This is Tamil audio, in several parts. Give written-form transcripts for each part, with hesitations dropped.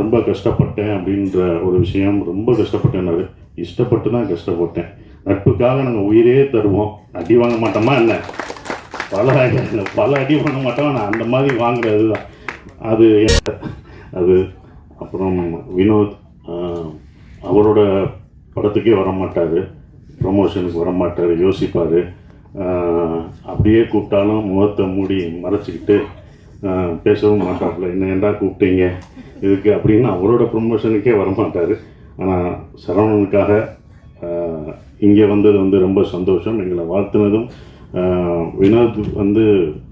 ரொம்ப கஷ்டப்பட்டேன் அப்படின்ற ஒரு விஷயம். ரொம்ப கஷ்டப்பட்டேன், இஷ்டப்பட்டு தான் கஷ்டப்பட்டேன். நட்புக்காக நாங்கள் உயிரே தருவோம். அடி வாங்க மாட்டோமா என்ன? பல அடி வாங்க மாட்டோம். நான் அந்த மாதிரி வாங்குறது தான் அது. அப்புறம் வினோத் அவரோட படத்துக்கே வரமாட்டார், ப்ரமோஷனுக்கு வரமாட்டார், யோசிப்பார். அப்படியே கூப்பிட்டாலும் முகத்தை மூடி மறைச்சிக்கிட்டு பேசவும் மாட்டாப்புல. என்ன ஏண்டா கூப்பிட்டீங்க இதுக்கு அப்படின்னு அவரோட ப்ரமோஷனுக்கே வரமாட்டார். ஆனால் சரவணனுக்காக இங்கே வந்தது ரொம்ப சந்தோஷம். எங்களை வாழ்த்துனதும் வினோத்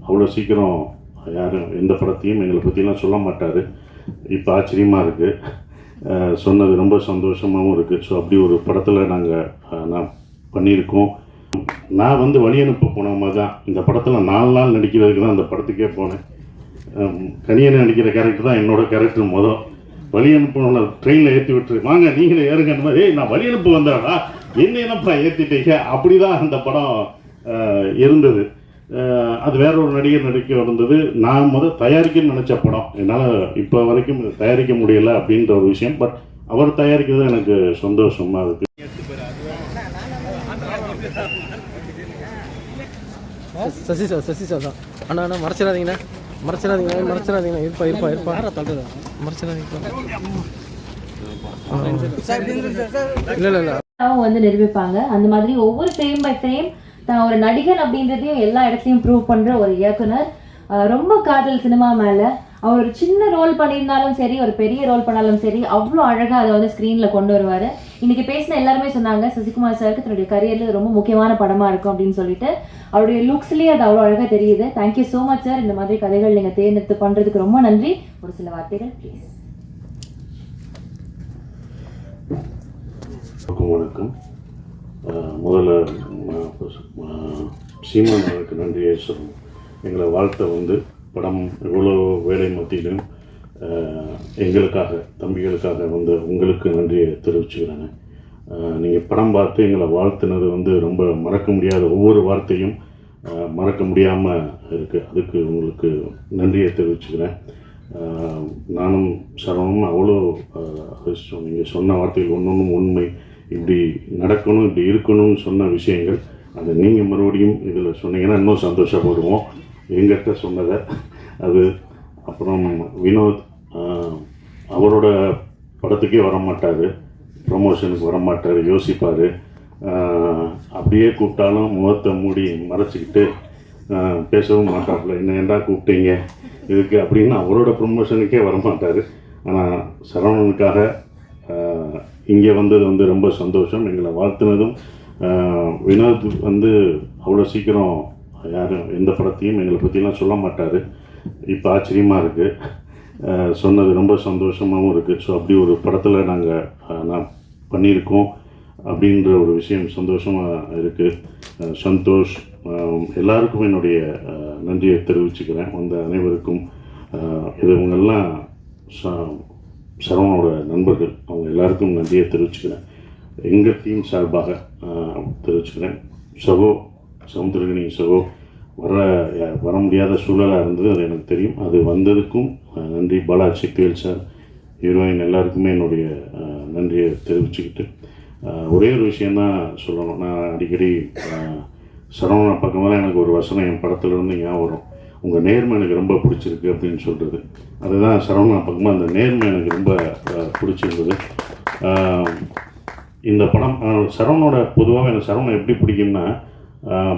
அவ்வளோ சீக்கிரம் யாரும் எந்த படத்தையும் எங்களை பற்றிலாம் சொல்ல மாட்டார். இப்போ ஆச்சரியமாக இருக்குது, சொன்னது ரொம்ப சந்தோஷமாகவும் இருக்குது. ஸோ அப்படி ஒரு படத்தில் நான் பண்ணியிருக்கோம். நான் வழி அனுப்ப போனவங்க தான் இந்த படத்தில் 4 நாள் நடிக்கிறதுக்கு தான் அந்த படத்துக்கே போனேன். கனியனை நடிக்கிற கேரக்டர் தான் என்னோடய கேரக்டர். வழி அனுப்பணும்னா ட்ரெயினில் ஏற்றி விட்டுரு, வாங்க நீங்களே ஏறுங்க. நான் வழி அனுப்ப வந்தாடா, என்னப்பா ஏற்றிட்டீங்க? அப்படி தான் அந்த படம் இருந்தது. அது வேற ஒரு நடிகர் நடிக்க வந்தது. நான் தயாரிக்கணும்னு நினச்ச படம். என்னால் இப்போ வரைக்கும் தயாரிக்க முடியலை அப்படின்ற ஒரு விஷயம். பட் அவர் தயாரிக்கிறது எனக்கு சந்தோஷமாக இருக்குது. சசி சார் தான். அண்ணா மறைச்சிடாதீங்கண்ணா, இருப்பா இல்லை நிரூபிப்பாங்க. அந்த மாதிரி ஒவ்வொரு ஃப்ரேம் பை ஃப்ரேம் தான் ஒரு நடிகன் அப்படின்றதையும் எல்லா இடத்துலையும் ப்ரூவ் பண்ற ஒரு இயக்குனர். ரொம்ப காதல் சினிமா மேல. அவர் ஒரு சின்ன ரோல் பண்ணியிருந்தாலும் சரி, ஒரு பெரிய ரோல் பண்ணாலும் சரி, அவ்வளோ அழகா அதை ஸ்க்ரீன்ல கொண்டு வருவாரு. இன்னைக்கு பேசின எல்லாருமே சொன்னாங்க சசிகுமார் சாருக்கு தன்னுடைய கரியர்ல ரொம்ப முக்கியமான படமா இருக்கும் அப்படின்னு சொல்லிட்டு. அவருடைய லுக்ஸ்லயே அது அவ்வளோ அழகா தெரியுது. Thank you so much sir. இந்த மாதிரி கதைகள் நீங்க தேர்ந்தெடுத்து பண்றதுக்கு ரொம்ப நன்றி. ஒரு சில வார்த்தைகள் ப்ளீஸ். வணக்கம். முதல்ல சீமானுக்கு நன்றியை சொல்லணும். எங்களை வாழ்த்த படம் இவ்வளோ வேலை மத்தியிலும் எங்களுக்காக, தம்பிகளுக்காக உங்களுக்கு நன்றியை தெரிவிச்சுக்கிறேங்க. நீங்கள் படம் பார்த்து எங்களை வாழ்த்துனது ரொம்ப மறக்க முடியாத, ஒவ்வொரு வார்த்தையும் மறக்க முடியாமல் இருக்குது. அதுக்கு உங்களுக்கு நன்றியை தெரிவிச்சுக்கிறேன். நானும் சரவணும் அவ்வளோ நீங்கள் சொன்ன வார்த்தைகள் ஒன்றொன்றும் உண்மை. இப்படி நடக்கணும், இப்படி இருக்கணும்னு சொன்ன விஷயங்கள் அதை நீங்கள் மறுபடியும் இதில் சொன்னீங்கன்னா இன்னும் சந்தோஷப்படுவோம் எங்கிட்ட சொன்னதை. அப்புறம் வினோத் அவரோட படத்துக்கே வரமாட்டார், ப்ரமோஷனுக்கு வரமாட்டார், யோசிப்பார். அப்படியே கூப்பிட்டாலும் முகத்தை மூடி மறைச்சிக்கிட்டு பேசவும் மாட்டாப்புல. என்ன ஏண்டா கூப்பிட்டீங்க இதுக்கு அப்படின்னு அவரோட ப்ரமோஷனுக்கே வரமாட்டார். ஆனால் சரவணனுக்காக இங்கே வந்தது ரொம்ப சந்தோஷம். எங்களை வாழ்த்துனதும் வினோத் அவ்வளோ சீக்கிரம் யாரும் எந்த படத்தையும் எங்களை பற்றிலாம் சொல்ல மாட்டார். இப்போ ஆச்சரியமாக இருக்குது, சொன்னது ரொம்ப சந்தோஷமாகவும் இருக்குது. ஸோ அப்படி ஒரு படத்தில் நான் பண்ணியிருக்கோம் அப்படின்ற ஒரு விஷயம் சந்தோஷமாக இருக்குது. சந்தோஷ், எல்லாருக்கும் என்னுடைய நன்றியை தெரிவிச்சுக்கிறேன். அனைவருக்கும். இவங்கெல்லாம் சரவணோட நண்பர்கள், அவங்க எல்லாருக்கும் நன்றியை தெரிவிச்சுக்கிறேன். எங்கள் டீம் சார்பாக தெரிவிச்சுக்கிறேன். சமுத்திரகனி சகோ வர முடியாத சூழலாக இருந்தது, அது எனக்கு தெரியும். அது வந்ததுக்கும் நன்றி. பாலா சக்திவேல் சார், ஹீரோயின் எல்லாருக்குமே என்னுடைய நன்றியை தெரிவிச்சுக்கிட்டு ஒரே ஒரு விஷயந்தான் சொல்லணும். நான் அடிக்கடி சரவணன் பக்கமெல்லாம் எனக்கு ஒரு வசனம் என் படத்துலேருந்து ஞாபகம் வரும். உங்கள் நேர்மை எனக்கு ரொம்ப பிடிச்சிருக்கு அப்படின்னு சொல்கிறது. அதுதான் சரவணன் பக்கமாக அந்த நேர்மை எனக்கு ரொம்ப பிடிச்சிருந்தது. இந்த படம் சரவணோட பொதுவாக எனக்கு சரவணன் எப்படி பிடிக்கும்னா,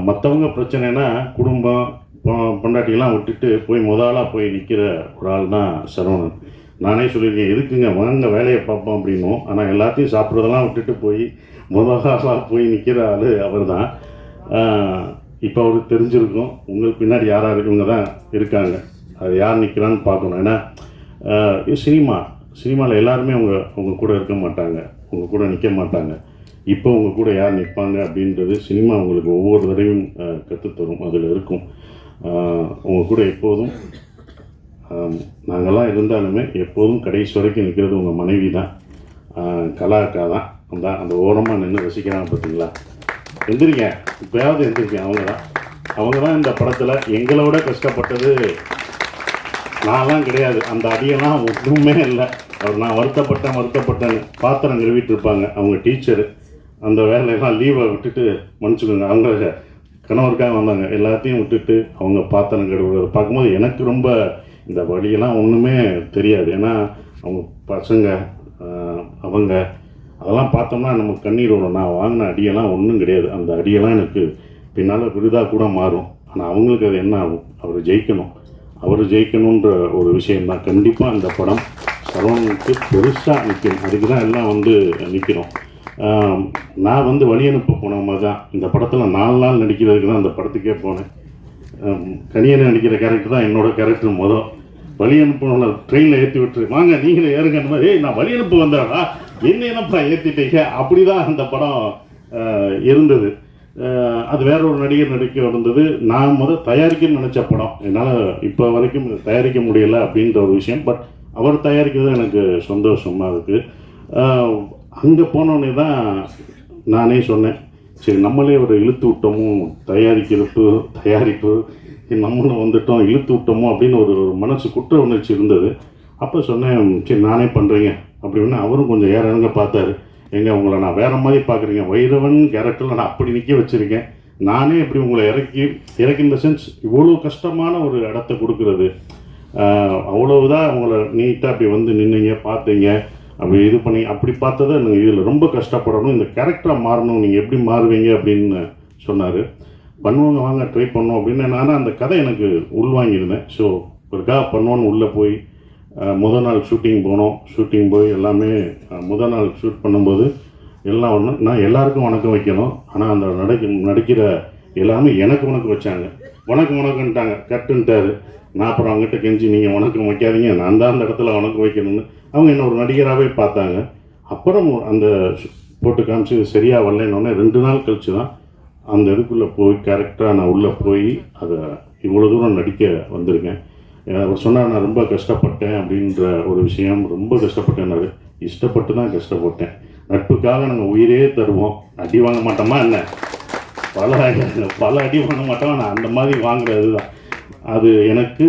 மற்றவங்க பிரச்சனைனா குடும்பம் பொண்டாட்டிகள்லாம் விட்டுட்டு போய் முதலாக போய் நிற்கிற ஒரு ஆள் தான் சரவணன். நானே சொல்லியிருக்கேன், எதுக்குங்க வாங்க வேலையை பார்ப்போம் அப்படின்னும். ஆனால் எல்லாத்தையும் சாப்பிட்றதெல்லாம் விட்டுட்டு போய் முதலாக போய் நிற்கிற ஆள் அவர் தான். இப்போ அவருக்கு தெரிஞ்சிருக்கும் உங்களுக்கு பின்னாடி யாராக இருக்கவங்க தான் இருக்காங்க, அது யார் நிற்கிறான்னு பார்க்கணும். ஏன்னா சினிமாவில் எல்லாருமே அவங்க கூட இருக்க மாட்டாங்க, உங்கள் கூட நிற்க மாட்டாங்க. இப்போ உங்கள் கூட யார் நிற்பாங்க அப்படின்றது சினிமா உங்களுக்கு ஒவ்வொரு தடவையும் கற்றுத்தரும். அதில் இருக்கும். உங்கள் கூட எப்போதும் நாங்கள்லாம் இருந்தாலுமே எப்போதும் கடைசி வரைக்கும் நிற்கிறது உங்கள் மனைவி தான், கலா அக்கா தான். அந்த ஓரமாக நின்று ரசிக்கிறாங்க பார்த்தீங்களா? எந்திரிங்க, இப்போயாவது எந்திரிங்க. அவங்க தான் இந்த படத்தில் எங்களோட கஷ்டப்பட்டது. நான்லாம் கிடையாது, அந்த அடியெல்லாம் ஒன்றுமே இல்லை. அவர் நான் வருத்தப்பட்டேன்னு பாத்திரம் கழுவிட்டு இருப்பாங்க அவங்க டீச்சரு. அந்த வேலையெல்லாம் லீவை விட்டுட்டு மன்னிச்சுக்கோங்க, அவங்க கணவருக்காக வந்தாங்க, எல்லாத்தையும் விட்டுட்டு அவங்க பாத்திரம் கழுவுறதை பார்க்கும்போது எனக்கு ரொம்ப இந்த வழியெல்லாம் ஒன்றுமே தெரியாது. ஏன்னா அவங்க பசங்க அவங்க அதெல்லாம் பார்த்தோம்னா நமக்கு கண்ணீர் வரும். நான் வாங்கின அடியெல்லாம் ஒன்றும் கிடையாது. அந்த அடியெல்லாம் எனக்கு பின்னால் விருதாக கூட மாறும். ஆனால் அவங்களுக்கு அது என்ன ஆகும், அவர் ஜெயிக்கணுன்ற ஒரு விஷயம்தான். கண்டிப்பாக அந்த படம் சரவணனுக்கு பெருசாக நிற்கும். அதுக்கு தான் எல்லாம் வந்து நிற்கிறோம். நான் வந்து வழி அனுப்ப போன மாதிரி தான் இந்த படத்தில் 4 நாள் நடிக்கிறதுக்கு தான் அந்த படத்துக்கே போனேன். கனியனை நடிக்கிற கேரக்டர் தான் என்னோட கேரக்டர். வழி அனுப்பணும் ட்ரெயினில் ஏற்றி விட்டுரு, வாங்க நீங்களே ஏறுங்க மாதிரி. நான் வழி அனுப்ப வந்தேன்னா என்னப்பா ஏற்றிட்டீங்க, அப்படி தான் அந்த படம் இருந்தது. அது வேற ஒரு நடிகர் நடிக்க இருந்தது. நான் தயாரிக்கணும்னு நினச்ச படம் என்னால் இப்போ வரைக்கும் தயாரிக்க முடியலை அப்படின்ற ஒரு விஷயம். பட் அவர் தயாரிக்கிறது எனக்கு சந்தோஷமாக இருக்குது. அங்கே போனோடனே தான் நானே சொன்னேன், சரி நம்மளே ஒரு இழுத்து விட்டோமும் தயாரிப்பு நம்மளும் வந்துட்டோம், இழுத்து விட்டோமோ அப்படின்னு ஒரு மனசு குற்ற உணர்ச்சி இருந்தது. அப்போ சொன்னேன், சரி நானே பண்ணுறீங்க அப்படின்னு. அவரும் கொஞ்சம் இறங்க பார்த்தாரு. எங்க உங்களை நான் வேறு மாதிரி பார்க்குறீங்க, வைரவன் கேரக்டரில் நான் அப்படி நிற்க வச்சுருக்கேன், நானே எப்படி உங்களை இறக்கி இந்த சென்ஸ் இவ்வளோ கஷ்டமான ஒரு இடத்த கொடுக்குறது, அவ்வளவுதான் உங்களை நீட்டாக அப்படி வந்து நின்னீங்க பார்த்தீங்க, அப்படி இது பண்ணி அப்படி பார்த்ததை நீங்கள் இதில் ரொம்ப கஷ்டப்படணும், இந்த கேரக்டராக மாறணும், நீங்கள் எப்படி மாறுவீங்க அப்படின்னு சொன்னார். பண்ணுவாங்க, வாங்க ட்ரை பண்ணோம் அப்படின்னு. நானும் அந்த கதை எனக்கு உள்வாங்கியிருந்தேன். ஸோ ஒருக்காக பண்ணுவோன்னு உள்ளே போய் முதல் நாள் ஷூட்டிங் போய் எல்லாமே முதல் நாள் ஷூட் பண்ணும்போது எல்லாம் ஒன்று, நான் எல்லாருக்கும் வணக்கம் வைக்கணும். ஆனால் அந்த நடிக்கிற எல்லாமே எனக்கு வணக்கம் வச்சாங்க. வணக்கம்ட்டாங்க, கட்டுன்ட்டாரு. நான் அப்புறம் அவங்ககிட்ட கெஞ்சி நீங்கள் வணக்கம் வைக்காதீங்க, நான் தான் அந்த இடத்துல வணக்கம் வைக்கணும்னு. அவங்க என்ன ஒரு நடிகராகவே பார்த்தாங்க. அப்புறம் அந்த போட்டு காமிச்சு சரியாக வரலன்னொடனே 2 நாள் கழிச்சு தான் அந்த இதுக்குள்ளே போய் கேரக்டராக நான் உள்ளே போய் அதை இவ்வளோ தூரம் நடிக்க வந்திருக்கேன். அவர் சொன்னார், நான் ரொம்ப கஷ்டப்பட்டேன் அப்படின்ற ஒரு விஷயம். ரொம்ப கஷ்டப்பட்டேன்னாரு. இஷ்டப்பட்டு தான் கஷ்டப்பட்டேன். நட்புக்காக நாங்கள் உயிரே தருவோம், அடி வாங்க மாட்டோமா என்ன, பல அடி வாங்க மாட்டோம். நான் அந்த மாதிரி வாங்குறது தான் அது எனக்கு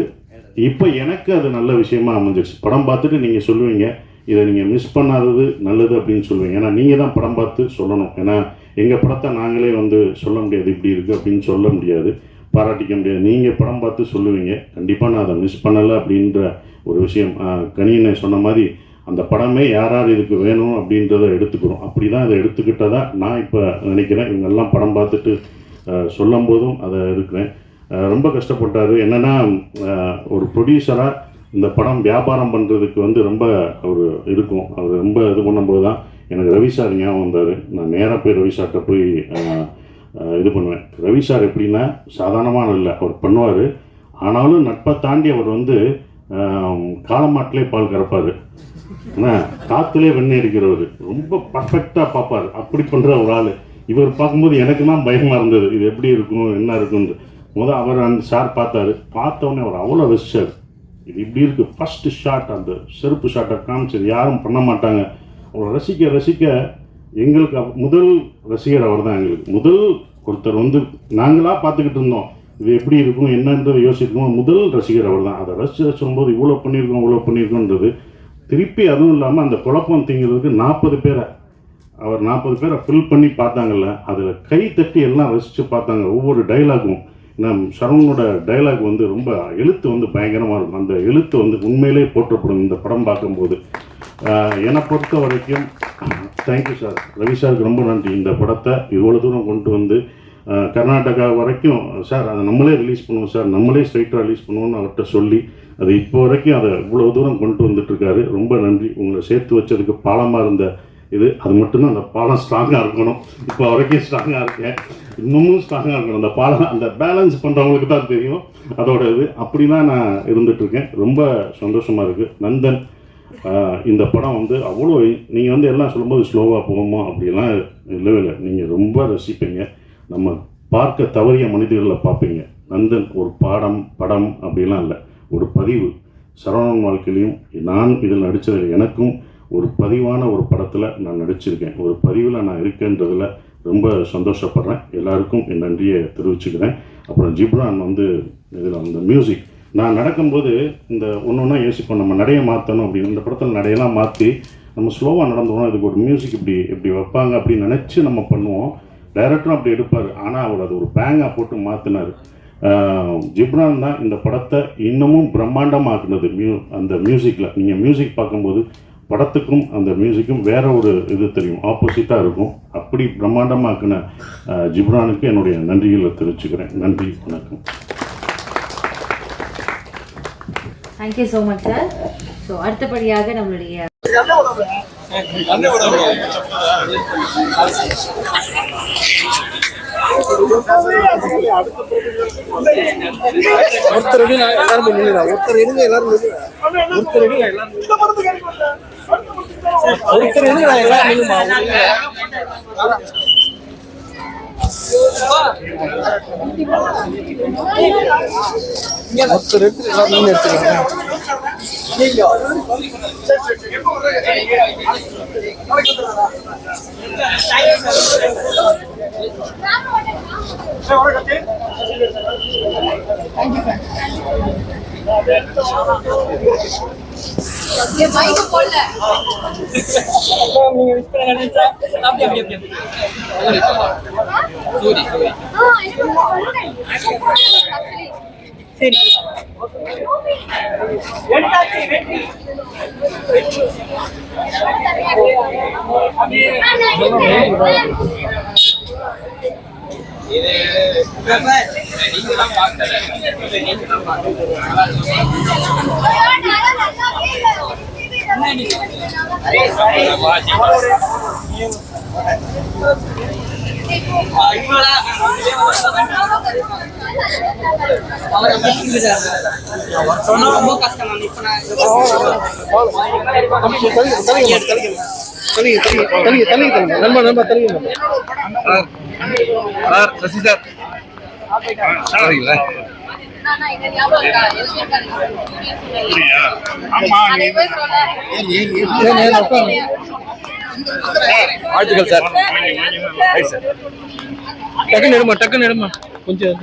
அது நல்ல விஷயமா அமைஞ்சிருச்சு. படம் பார்த்துட்டு நீங்கள் சொல்லுவீங்க, இதை நீங்கள் மிஸ் பண்ணாதது நல்லது அப்படின்னு சொல்லுவீங்க. ஏன்னா நீங்கள் தான் படம் பார்த்து சொல்லணும். ஏன்னா எங்கள் படத்தை நாங்களே வந்து சொல்ல முடியாது, இப்படி இருக்குது அப்படின்னு சொல்ல முடியாது, பாராட்டிக்க முடியாது. நீங்கள் படம் பார்த்து சொல்லுவீங்க. கண்டிப்பாக நான் அதை மிஸ் பண்ணலை அப்படின்ற ஒரு விஷயம். கனியனை சொன்ன மாதிரி அந்த படமே யார் இதுக்கு வேணும் அப்படின்றத எடுத்துக்கிறோம். அப்படி தான் அதை எடுத்துக்கிட்டதா நான் இப்போ நினைக்கிறேன். இவங்கெல்லாம் படம் பார்த்துட்டு சொல்லும் போதும் அதை இருக்கிறேன். ரொம்ப கஷ்டப்பட்டார். என்னென்னா ஒரு ப்ரொடியூசராக இந்த படம் வியாபாரம் பண்ணுறதுக்கு வந்து ரொம்ப ஒரு இருக்கும். அவர் ரொம்ப இது பண்ணும்போது தான் எனக்கு ரவி சார் ஞாபகம் வந்தார். நான் நேராக போய் ரவி சார்கிட்ட போய் இது பண்ணுவேன். ரவி சார் எப்படின்னா சாதாரணமான இல்லை, அவர் பண்ணுவார். ஆனாலும் நட்பை தாண்டி அவர் வந்து காலமாட்டிலே பால் கறப்பார், ஆனால் காற்றுலே வெண்ணெய் இருக்கிறவர், ரொம்ப பர்ஃபெக்டாக பார்ப்பார். அப்படி பண்ணுற ஒரு ஆள். இவர் பார்க்கும்போது எனக்கு தான் பயமாக இருந்தது, இது எப்படி இருக்கும் என்ன இருக்குன்னு. அவர் அந்த சார் பார்த்தோன்னே அவர் அவ்வளோ ரசிச்சார். இது இப்படி இருக்குது, ஃபஸ்ட்டு ஷாட் அந்த செருப்பு ஷாட்டை காமிச்சது யாரும் பண்ண மாட்டாங்க. அவரை ரசிக்க எங்களுக்கு முதல் ரசிகர் அவர் தான். எங்களுக்கு முதல் ஒருத்தர் வந்து நாங்களாக பார்த்துக்கிட்டு இருந்தோம், இது எப்படி இருக்கும் என்னன்றதை யோசிக்கணும். முதல் ரசிகர் அவர் தான். அதை ரசிக்கும்போது இவ்வளோ பண்ணியிருக்கோன்றது திருப்பி. அதுவும் இல்லாமல் அந்த குழப்பம் திங்கிறதுக்கு 40 பேரை அவர் 40 பேரை ஃபில் பண்ணி பார்த்தாங்கல்ல, அதில் கை தட்டி எல்லாம் ரசித்து பார்த்தாங்க. ஒவ்வொரு டைலாகும் சரவணனோட டைலாக் வந்து ரொம்ப எழுத்து வந்து பயங்கரமாக இருக்கும். அந்த எழுத்து வந்து உண்மையிலே போற்றப்படும் இந்த படம் பார்க்கும்போது. என்னை பொறுத்த வரைக்கும் தேங்க்யூ சார், ரவி சாருக்கு ரொம்ப நன்றி. இந்த படத்தை இவ்வளோ தூரம் கொண்டு வந்து கர்நாடகா வரைக்கும் சார் அதை நம்மளே ரிலீஸ் பண்ணுவோம் சார், நம்மளே ஸ்ட்ரைட்டாக ரிலீஸ் பண்ணுவோம்னு அவர்கிட்ட சொல்லி அது இப்போ வரைக்கும் அதை இவ்வளோ தூரம் கொண்டு வந்துட்டுருக்காரு. ரொம்ப நன்றி. உங்களை சேர்த்து வச்சதுக்கு பாலமாக இருந்த அது மட்டும்தான். அந்த பாலம் ஸ்ட்ராங்காக இருக்கணும். இப்போ வரைக்கும் ஸ்ட்ராங்காக இருக்கேன், இன்னமும் ஸ்ட்ராங்காக இருக்கணும். அந்த பாலம் அந்த பேலன்ஸ் பண்ணுறவங்களுக்கு தான் தெரியும் அதோட இது. அப்படி தான் நான் இருந்துகிட்ருக்கேன். ரொம்ப சந்தோஷமாக இருக்குது. நந்தன் இந்த படம் வந்து அவ்வளோ நீங்கள் வந்து எல்லாம் சொல்லும்போது ஸ்லோவாக போகுமோ அப்படிலாம் இல்லவே இல்லை. நீங்கள் ரொம்ப ரசிப்பீங்க. நம்ம பார்க்க தவறிய மனிதர்களை பார்ப்பீங்க. நந்தன் ஒரு படம் அப்படிலாம் இல்லை, ஒரு பதிவு. சரவணன் வாழ்க்கையிலையும் நான் இதில் நடித்ததில் எனக்கும் ஒரு பதிவான ஒரு படத்தில் நான் நடிச்சிருக்கேன். ஒரு பதிவில் நான் இருக்கேன்றதில் ரொம்ப சந்தோஷப்படுறேன். எல்லாருக்கும் என் நன்றியை தெரிவிச்சுக்கிறேன். அப்புறம் ஜிப்ரான் வந்து இதில் அந்த மியூசிக் நான் நடக்கும்போது இந்த ஒன்று ஒன்றா யோசிப்போம், நம்ம நடையை மாற்றணும் அப்படின்னு. இந்த படத்தில் நடையெல்லாம் மாற்றி நம்ம ஸ்லோவாக நடந்தோம், இதுக்கு ஒரு மியூசிக் இப்படி வைப்பாங்க அப்படின்னு நினச்சி நம்ம பண்ணுவோம். டைரக்டரும் அப்படி எடுப்பார். ஆனால் அவர் அது ஒரு பேங்காக போட்டு மாற்றினார். ஜிப்ரான் தான் இந்த படத்தை இன்னமும் பிரம்மாண்டமாக்குனது. அந்த மியூசிக்கில் நீங்கள் மியூசிக் பார்க்கும்போது படத்துக்கும் அந்த மியூசிக்கும் வேற ஒரு இது தெரியும், ஆப்போசிட்டாக இருக்கும். அப்படி பிரம்மாண்டமாக்குன ஜிப்ரானுக்கு என்னுடைய நன்றிகளை தெரிவிச்சுக்கிறேன். நன்றி, வணக்கம். Thank you so much sir. So அடுத்தபடியாக நம்மளுடைய ஒருத்தர் எல்லாரும் ஒருத்தர் இருங்க, எல்லாரும் ஒருத்தர் இருங்க, ஒருத்தர் இருங்க, எல்லாரும் ஒருத்தர் எடுத்து எல்லாரும் எடுத்துக்கலாம். சரி ரொம்ப கஷ்டம். வாழ்த்துக்கள் சார். டக்குன்னு எடுமா கொஞ்சம்.